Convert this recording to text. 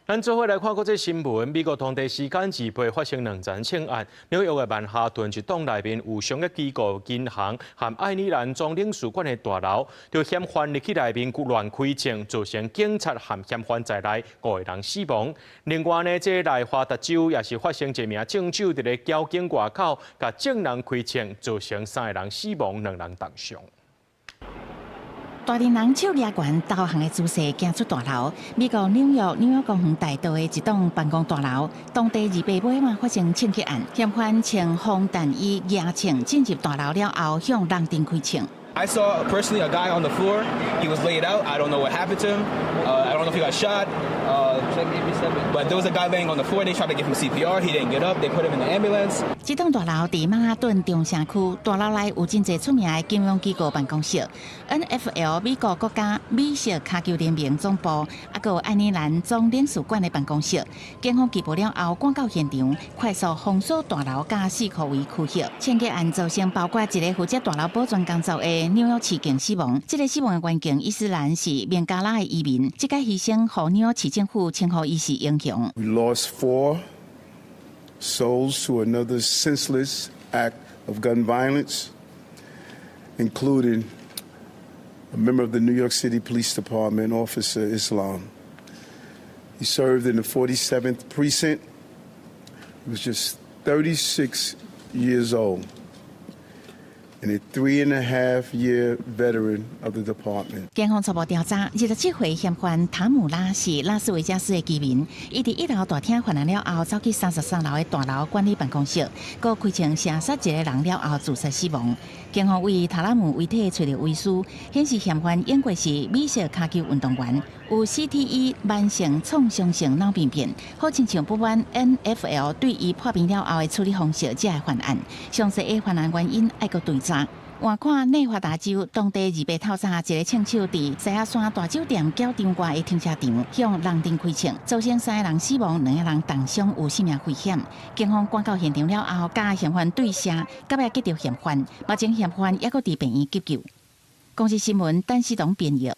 咱做伙来看国际新闻。美国当地时间2日发生2件枪案，纽约的曼哈顿一栋内面有商业机构、银行和爱尔兰总领事馆的大楼，就嫌犯入去内面乱开枪，造成警察和嫌犯在内5个人死亡。另外呢，这内华达州也是发生一名正手伫咧交警外口，甲证人开枪，造成3个人死亡，2人重伤。 大连人手抓悬导航的姿势行出大楼。美国纽约公园大道的一栋办公大楼，当地2月尾发生枪击案，嫌犯穿防弹衣、牙枪进入大楼了后，向人顶开枪。 I saw personally a guy on the floor. He was laid out. I don't know what happened to him. I don't know if he got shot. But there was a guy laying on the floor. They tried to give him CPR. He didn't get up. They put him in the ambulance. 这栋大楼伫曼哈顿中城区，大楼内有真侪出名的金融机构办公室 ，NFL 美国国家美式卡球联盟总部，还有爱尔兰总领事馆的办公室。警方拘捕了后，赶到现场，快速封锁大楼甲4个位区域。枪击案造成包括一个负责大楼保全工作的 纽约市警死亡，这个死亡的原警伊斯兰是孟加拉的移民，这个牺牲互纽约市政府称呼伊是英雄。We lost 4 souls to another senseless act of gun violence, including a member of the New York City Police Department, Officer Islam. He served in the 47th Precinct. He was just 36 years old. And a 3.5-year veteran of the department. 警方初步调查，27岁嫌犯塔姆拉是拉斯维加斯的居民。伊伫1楼大厅犯案了后，走去33楼的大楼管理办公室，佮开枪射杀一个人了后自杀死亡。警方为塔拉姆遗体找到遗书，显示嫌犯应该是美式卡球运动员，有 CTE 慢性创伤性脑病变，好亲像不满 NFL 对伊破病了后的处理方式才会犯案。详细的犯案原因爱搁调查。 换看内华达州当地2月透早，一个枪手伫西亚山大酒店教场外的停车场向人顶开枪，造成3个人死亡，2个人重伤，有性命危险。警方赶到现场了后，甲嫌犯对射，到尾击到嫌犯，目前嫌犯还搁伫病院急救。公司新闻，陈思彤编译。